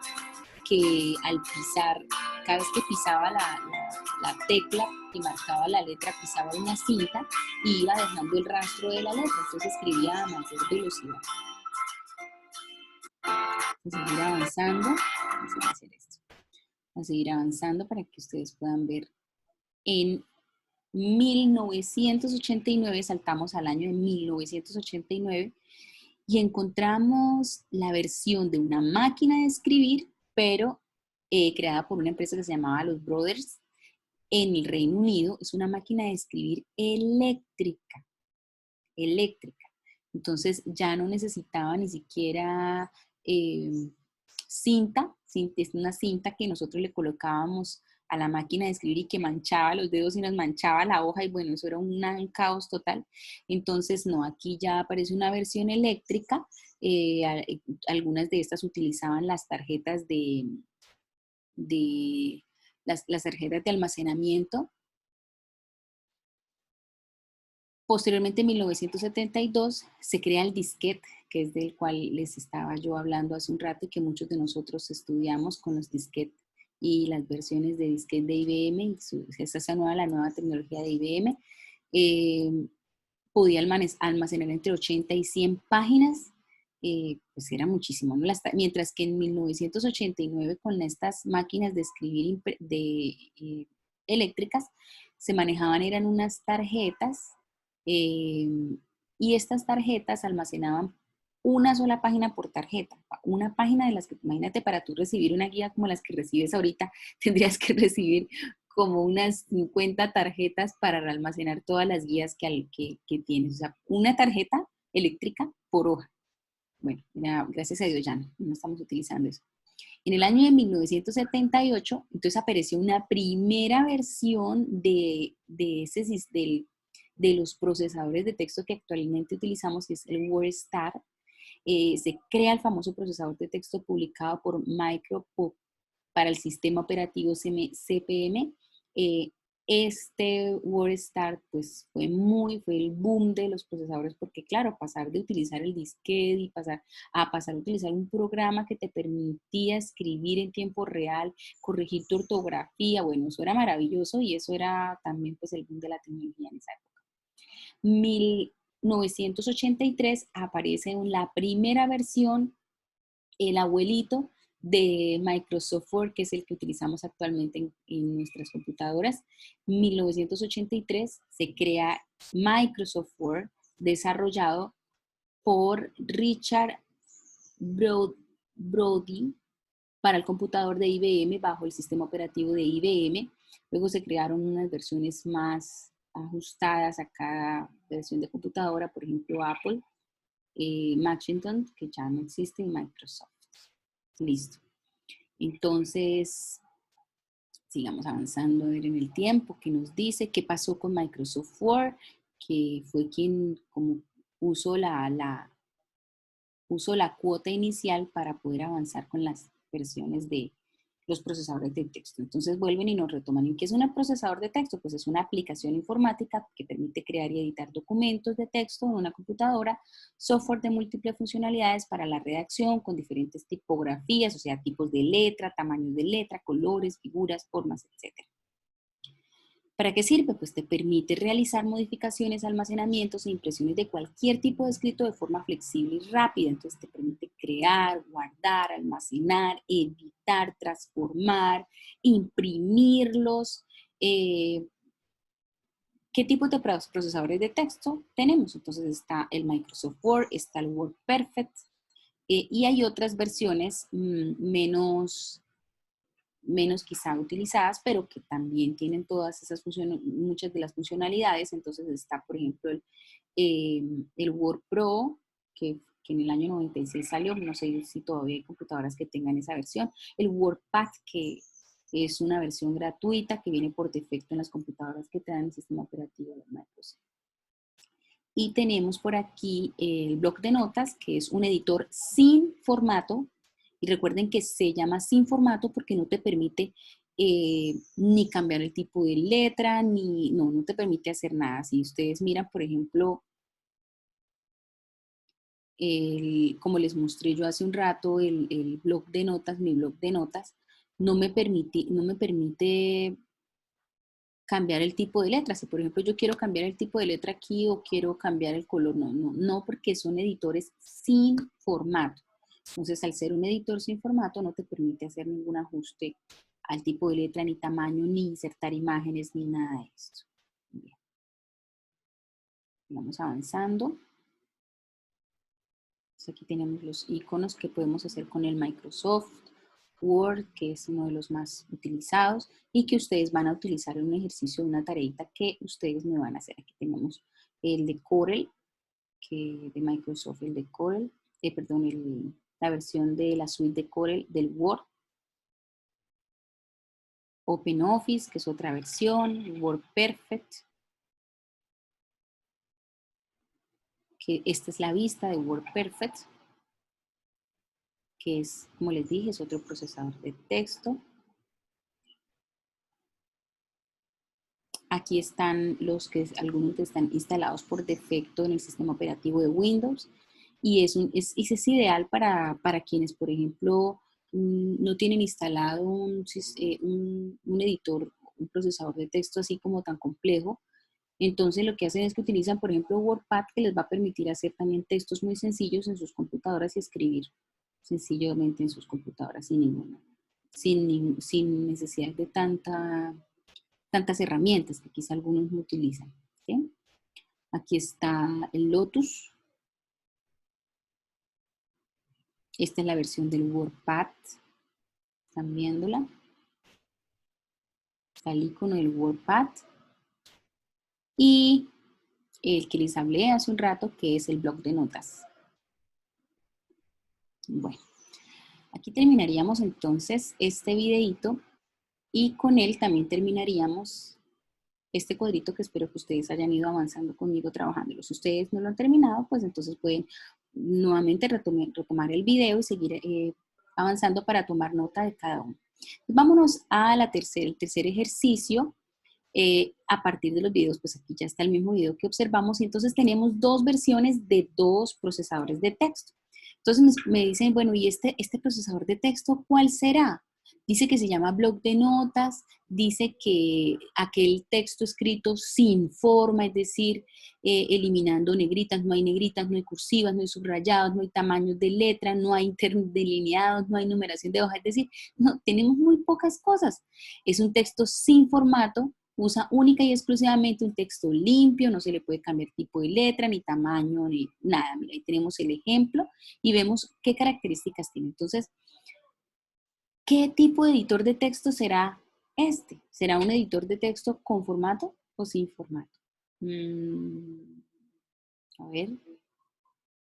que al pisar, cada vez que pisaba la tecla que marcaba la letra, pisaba una cinta y iba dejando el rastro de la letra, entonces escribía a mayor velocidad. Vamos a seguir avanzando, vamos a hacer esto. Vamos a seguir avanzando para que ustedes puedan ver. En 1989, saltamos al año de 1989 y encontramos la versión de una máquina de escribir, pero creada por una empresa que se llamaba Los Brothers en el Reino Unido. Es una máquina de escribir eléctrica. Entonces ya no necesitaba ni siquiera cinta, es una cinta que nosotros le colocábamos a la máquina de escribir y que manchaba los dedos y nos manchaba la hoja y bueno, eso era un caos total. Entonces no, aquí ya aparece una versión eléctrica. Algunas de estas utilizaban las tarjetas las tarjetas de almacenamiento. Posteriormente, en 1972, se crea el disquete, que es del cual les estaba yo hablando hace un rato y que muchos de nosotros estudiamos con los disquetes y las versiones de disquete de IBM. Esta es la nueva tecnología de IBM. Podía almacenar entre 80 y 100 páginas, pues era muchísimo, ¿no? Mientras que en 1989 con estas máquinas de escribir eléctricas se manejaban, eran unas tarjetas y estas tarjetas almacenaban una sola página por tarjeta, una página de las que, imagínate, para tú recibir una guía como las que recibes ahorita, tendrías que recibir como unas 50 tarjetas para almacenar todas las guías que tienes. O sea, una tarjeta eléctrica por hoja. Bueno, ya, gracias a Dios ya no estamos utilizando eso. En el año de 1978, entonces apareció una primera versión de los procesadores de texto que actualmente utilizamos, que es el WordStar. Se crea el famoso procesador de texto publicado por Microsoft para el sistema operativo CPM. Este WordStar pues fue el boom de los procesadores porque claro, pasar de utilizar el disquete y pasar a utilizar un programa que te permitía escribir en tiempo real, corregir tu ortografía, bueno, eso era maravilloso y eso era también pues el boom de la tecnología en esa época. 1983 aparece en la primera versión, el abuelito de Microsoft Word, que es el que utilizamos actualmente en nuestras computadoras. 1983 se crea Microsoft Word, desarrollado por Richard Brody para el computador de IBM bajo el sistema operativo de IBM. Luego se crearon unas versiones más ajustadas a cada versión de computadora, por ejemplo Apple, Macintosh, que ya no existe, y Microsoft. Listo. Entonces, sigamos avanzando a ver en el tiempo, que nos dice qué pasó con Microsoft Word, que fue quien como puso puso la cuota inicial para poder avanzar con las versiones de los procesadores de texto. Entonces vuelven y nos retoman. ¿Y qué es un procesador de texto? Pues es una aplicación informática que permite crear y editar documentos de texto en una computadora, software de múltiples funcionalidades para la redacción con diferentes tipografías, o sea, tipos de letra, tamaños de letra, colores, figuras, formas, etc. ¿Para qué sirve? Pues te permite realizar modificaciones, almacenamientos e impresiones de cualquier tipo de escrito de forma flexible y rápida. Entonces te permite crear, guardar, almacenar, editar, transformar, imprimirlos. ¿Qué tipo de procesadores de texto tenemos? Entonces está el Microsoft Word, está el WordPerfect y hay otras versiones menos quizá utilizadas, pero que también tienen todas esas funciones, muchas de las funcionalidades. Entonces está, por ejemplo, el Word Pro, que en el año 96 salió, no sé si todavía hay computadoras que tengan esa versión, el WordPad, que es una versión gratuita que viene por defecto en las computadoras que te dan el sistema operativo de Microsoft. Y tenemos por aquí el bloc de notas, que es un editor sin formato. Y recuerden que se llama sin formato porque no te permite ni cambiar el tipo de letra, no te permite hacer nada. Si ustedes miran, por ejemplo, como les mostré yo hace un rato, el bloc de notas, mi bloc de notas, no me permite cambiar el tipo de letra. Si por ejemplo yo quiero cambiar el tipo de letra aquí o quiero cambiar el color, no, porque son editores sin formato. Entonces, al ser un editor sin formato, no te permite hacer ningún ajuste al tipo de letra, ni tamaño, ni insertar imágenes, ni nada de esto. Bien. Vamos avanzando. Entonces, aquí tenemos los iconos que podemos hacer con el Microsoft Word, que es uno de los más utilizados y que ustedes van a utilizar en un ejercicio, una tareita que ustedes me van a hacer. Aquí tenemos el de Corel, de Microsoft, el de Corel, perdón, la versión de la suite de Corel del Word. OpenOffice, que es otra versión, WordPerfect, que esta es la vista de WordPerfect, que es, como les dije, es otro procesador de texto. Aquí están algunos que están instalados por defecto en el sistema operativo de Windows y es ideal para quienes, por ejemplo, no tienen instalado un editor, un procesador de texto así como tan complejo. Entonces lo que hacen es que utilizan, por ejemplo, WordPad, que les va a permitir hacer también textos muy sencillos en sus computadoras y escribir sencillamente en sus computadoras sin necesidad de tantas herramientas que quizá algunos no utilizan. ¿Sí? Aquí está el Lotus. Esta es la versión del WordPad. ¿Están viéndola? Está el icono del WordPad. Y el que les hablé hace un rato, que es el bloc de notas. Bueno, aquí terminaríamos entonces este videito y con él también terminaríamos este cuadrito que espero que ustedes hayan ido avanzando conmigo trabajándolo. Si ustedes no lo han terminado, pues entonces pueden nuevamente retomar el video y seguir avanzando para tomar nota de cada uno. Vámonos a el tercer ejercicio. A partir de los videos, pues aquí ya está el mismo video que observamos y entonces tenemos dos versiones de dos procesadores de texto. Entonces me dicen, bueno, ¿y este procesador de texto cuál será? Dice que se llama bloc de notas, dice que aquel texto escrito sin forma, es decir, eliminando negritas, no hay cursivas, no hay subrayados, no hay tamaños de letra, no hay interdelineados, no hay numeración de hoja, es decir, no, tenemos muy pocas cosas. Es un texto sin formato, usa única y exclusivamente un texto limpio, no se le puede cambiar tipo de letra, ni tamaño, ni nada. Mira, ahí tenemos el ejemplo y vemos qué características tiene. Entonces, ¿qué tipo de editor de texto será este? ¿Será un editor de texto con formato o sin formato? A ver,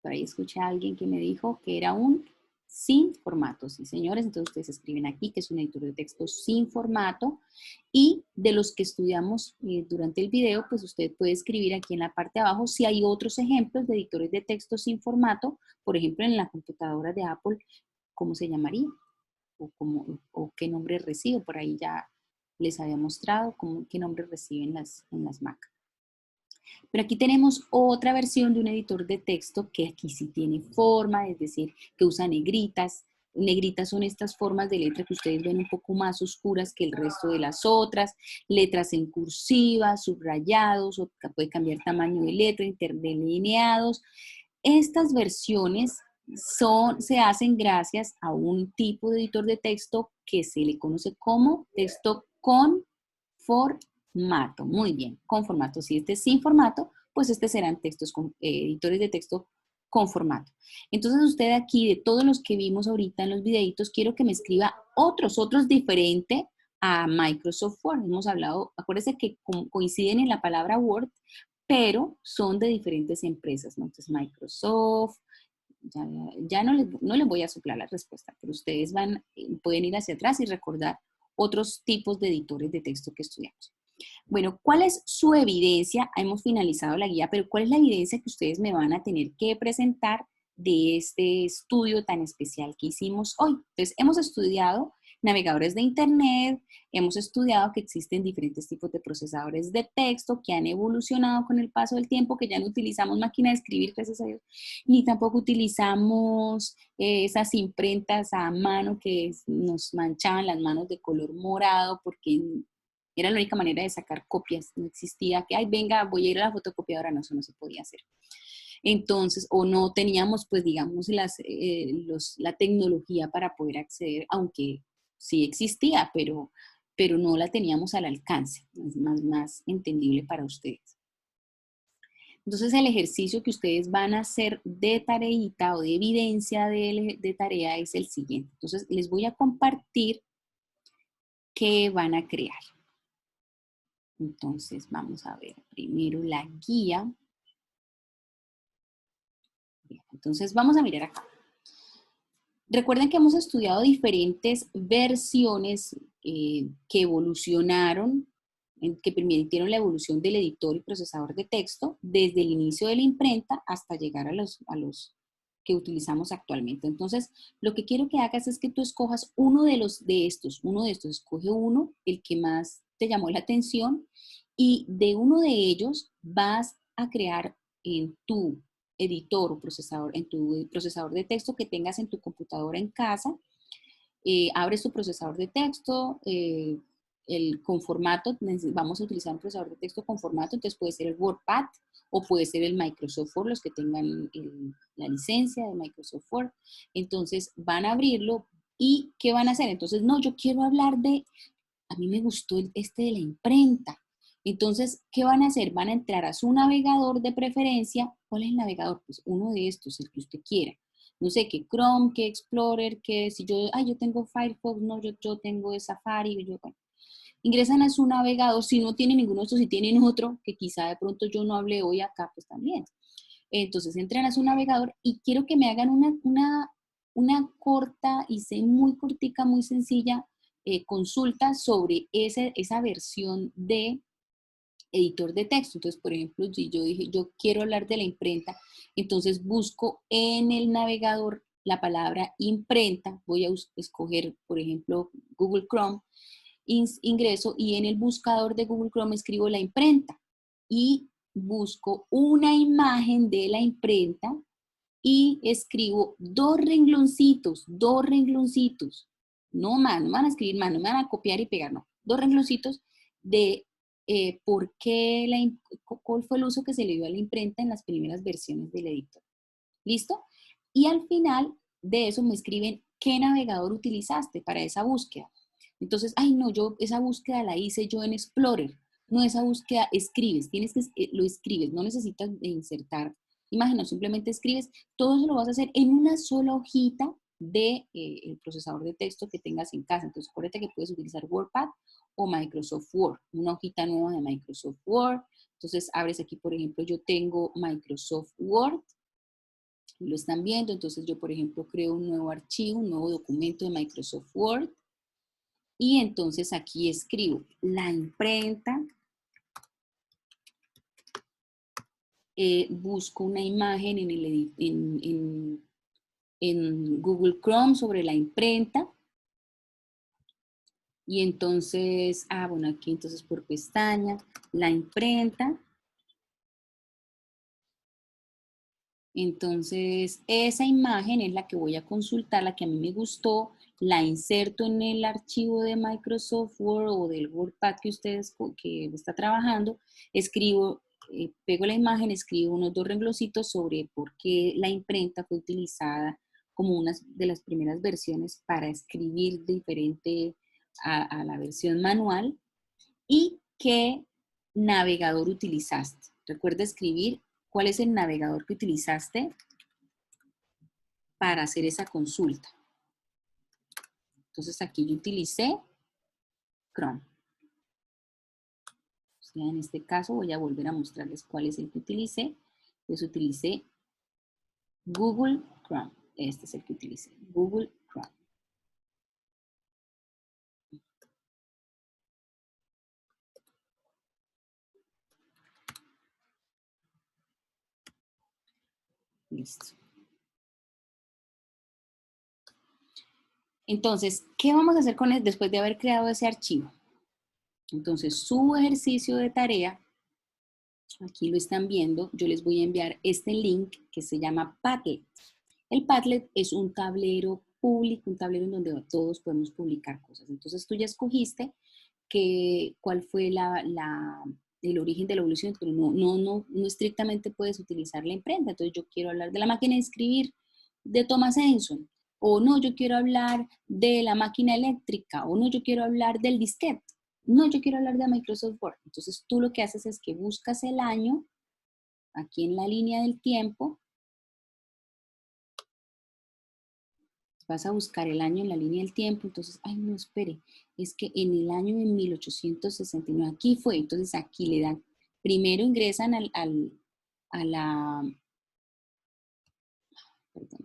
por ahí escuché a alguien que me dijo que era un sin formato. Sí, señores, entonces ustedes escriben aquí que es un editor de texto sin formato y de los que estudiamos durante el video, pues usted puede escribir aquí en la parte de abajo si hay otros ejemplos de editores de texto sin formato, por ejemplo, en la computadora de Apple, ¿cómo se llamaría? O qué nombre recibe, por ahí ya les había mostrado qué nombre reciben en las Mac. Pero aquí tenemos otra versión de un editor de texto que aquí sí tiene forma, es decir, que usa negritas. Negritas son estas formas de letra que ustedes ven un poco más oscuras que el resto de las otras, letras en cursiva, subrayados, o puede cambiar tamaño de letra, interdelineados. Estas versiones se hacen gracias a un tipo de editor de texto que se le conoce como texto con formato. Muy bien, con formato. Si este es sin formato, pues este serán editores de texto con formato. Entonces usted aquí, de todos los que vimos ahorita en los videitos, quiero que me escriba otros diferentes a Microsoft Word. Hemos hablado, acuérdense que coinciden en la palabra Word, pero son de diferentes empresas, ¿no? Entonces Microsoft, ya no les voy a soplar la respuesta, pero ustedes pueden ir hacia atrás y recordar otros tipos de editores de texto que estudiamos. Bueno, ¿cuál es su evidencia? Hemos finalizado la guía, pero ¿cuál es la evidencia que ustedes me van a tener que presentar de este estudio tan especial que hicimos hoy? Entonces, hemos estudiado navegadores de Internet, hemos estudiado que existen diferentes tipos de procesadores de texto que han evolucionado con el paso del tiempo, que ya no utilizamos máquina de escribir, gracias a Dios, ni tampoco utilizamos esas imprentas a mano que nos manchaban las manos de color morado porque era la única manera de sacar copias. No existía que, ay, venga, voy a ir a la fotocopiadora. No, eso no se podía hacer. Entonces, o no teníamos, pues, digamos, la tecnología para poder acceder, aunque sí existía, pero no la teníamos al alcance. Es más entendible para ustedes. Entonces, el ejercicio que ustedes van a hacer de tareita o de evidencia de tarea es el siguiente. Entonces, les voy a compartir qué van a crear. Entonces, vamos a ver primero la guía. Bien, entonces, vamos a mirar acá. Recuerden que hemos estudiado diferentes versiones que evolucionaron, que permitieron la evolución del editor y procesador de texto desde el inicio de la imprenta hasta llegar a los que utilizamos actualmente. Entonces, lo que quiero que hagas es que tú escojas uno de estos, escoge uno, el que más te llamó la atención, y de uno de ellos vas a crear en tu editor o procesador, en tu procesador de texto que tengas en tu computadora en casa, abres tu procesador de texto, con formato, vamos a utilizar un procesador de texto con formato, entonces puede ser el WordPad o puede ser el Microsoft Word, los que tengan la licencia de Microsoft Word. Entonces van a abrirlo y ¿qué van a hacer? Entonces, no, yo quiero hablar a mí me gustó este de la imprenta. Entonces, ¿qué van a hacer? Van a entrar a su navegador de preferencia. ¿Cuál es el navegador? Pues uno de estos, el que usted quiera. No sé, que Chrome, que Explorer, que si yo tengo Firefox, no, yo tengo Safari, bueno. ingresan a su navegador, si no tienen ninguno de estos, si tienen otro, que quizá de pronto yo no hablé hoy acá, pues también. Entonces entran a su navegador y quiero que me hagan una corta y sé muy cortica, muy sencilla, consulta sobre esa versión de editor de texto. Entonces, por ejemplo, si yo dije, yo quiero hablar de la imprenta, entonces busco en el navegador la palabra imprenta, voy a escoger, por ejemplo, Google Chrome, ingreso y en el buscador de Google Chrome escribo la imprenta y busco una imagen de la imprenta y escribo dos rengloncitos, no más, no me van a escribir más, no me van a copiar y pegar, no, dos rengloncitos de por qué cuál fue el uso que se le dio a la imprenta en las primeras versiones del editor. ¿Listo? Y al final de eso me escriben qué navegador utilizaste para esa búsqueda. Entonces, ay no, yo esa búsqueda la hice yo en Explorer. No, esa búsqueda escribes, lo escribes, no necesitas insertar imágenes, simplemente escribes. Todo eso lo vas a hacer en una sola hojita de el procesador de texto que tengas en casa. Entonces, acuérdate que puedes utilizar WordPad o Microsoft Word, una hojita nueva de Microsoft Word. Entonces, abres aquí, por ejemplo, yo tengo Microsoft Word, lo están viendo, entonces yo, por ejemplo, creo un nuevo archivo, un nuevo documento de Microsoft Word, y entonces aquí escribo la imprenta, busco una imagen en Google Chrome sobre la imprenta, y entonces, bueno, aquí entonces por pestaña, la imprenta. Entonces, esa imagen es la que voy a consultar, la que a mí me gustó, la inserto en el archivo de Microsoft Word o del WordPad que ustedes que está trabajando, escribo, pego la imagen, escribo unos dos rengloncitos sobre por qué la imprenta fue utilizada como una de las primeras versiones para escribir diferente a la versión manual y qué navegador utilizaste. Recuerda escribir cuál es el navegador que utilizaste para hacer esa consulta. Entonces aquí yo utilicé Chrome. O sea, en este caso voy a volver a mostrarles cuál es el que utilicé. Pues utilicé Google Chrome. Este es el que utilicé, Google Chrome. Listo. Entonces, ¿qué vamos a hacer con él después de haber creado ese archivo? Entonces, su ejercicio de tarea, aquí lo están viendo, yo les voy a enviar este link que se llama Padlet. El Padlet es un tablero público, un tablero en donde todos podemos publicar cosas. Entonces tú ya escogiste cuál fue el origen de la evolución, pero no estrictamente puedes utilizar la imprenta. Entonces yo quiero hablar de la máquina de escribir de Thomas Edison, o no, yo quiero hablar de la máquina eléctrica, o no, yo quiero hablar del disquete, no, yo quiero hablar de Microsoft Word. Entonces tú lo que haces es que buscas el año aquí en la línea del tiempo. Vas a buscar el año en la línea del tiempo, entonces, ay, no, espere, es que en el año de 1869, aquí fue, entonces aquí le dan, primero ingresan a la, perdón,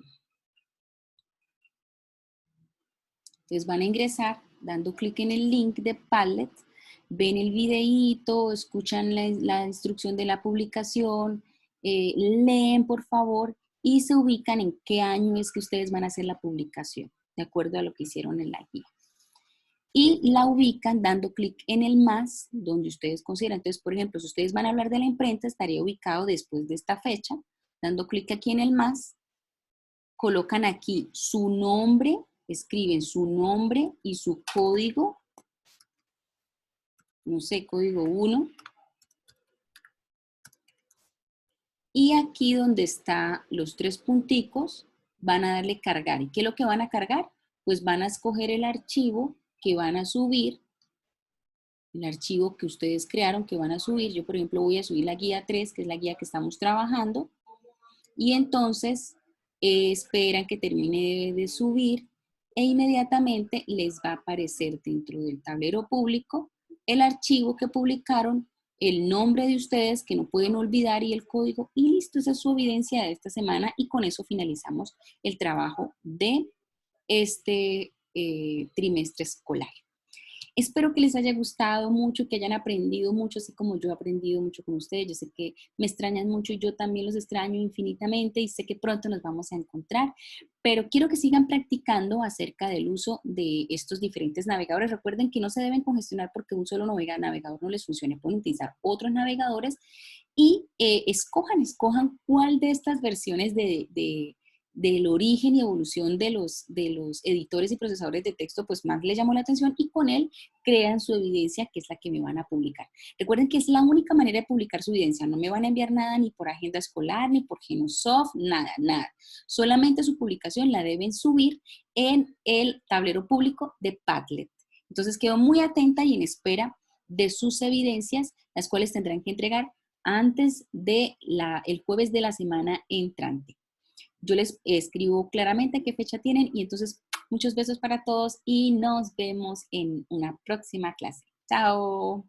entonces van a ingresar dando clic en el link de Padlet, ven el videíto, escuchan la instrucción de la publicación, leen por favor y se ubican en qué año es que ustedes van a hacer la publicación, de acuerdo a lo que hicieron en la guía. Y la ubican dando clic en el más, donde ustedes consideran. Entonces, por ejemplo, si ustedes van a hablar de la imprenta, estaría ubicado después de esta fecha, dando clic aquí en el más, colocan aquí su nombre, escriben su nombre y su código, no sé, código 1, y aquí donde están los tres punticos, van a darle cargar. ¿Y qué es lo que van a cargar? Pues van a escoger el archivo que van a subir, el archivo que ustedes crearon que van a subir. Yo, por ejemplo, voy a subir la guía 3, que es la guía que estamos trabajando, y entonces esperan que termine de subir e inmediatamente les va a aparecer dentro del tablero público el archivo que publicaron, el nombre de ustedes que no pueden olvidar y el código, y listo, esa es su evidencia de esta semana y con eso finalizamos el trabajo de este trimestre escolar. Espero que les haya gustado mucho, que hayan aprendido mucho, así como yo he aprendido mucho con ustedes. Yo sé que me extrañan mucho y yo también los extraño infinitamente y sé que pronto nos vamos a encontrar, pero quiero que sigan practicando acerca del uso de estos diferentes navegadores. Recuerden que no se deben congestionar porque un solo navegador no les funcione. Pueden utilizar otros navegadores y escojan cuál de estas versiones del origen y evolución de los editores y procesadores de texto, pues más les llamó la atención y con él crean su evidencia, que es la que me van a publicar. Recuerden que es la única manera de publicar su evidencia. No me van a enviar nada ni por agenda escolar, ni por Genosoft, nada, nada. Solamente su publicación la deben subir en el tablero público de Padlet. Entonces quedo muy atenta y en espera de sus evidencias, las cuales tendrán que entregar antes de el jueves de la semana entrante. Yo les escribo claramente qué fecha tienen y entonces muchos besos para todos y nos vemos en una próxima clase. Chao.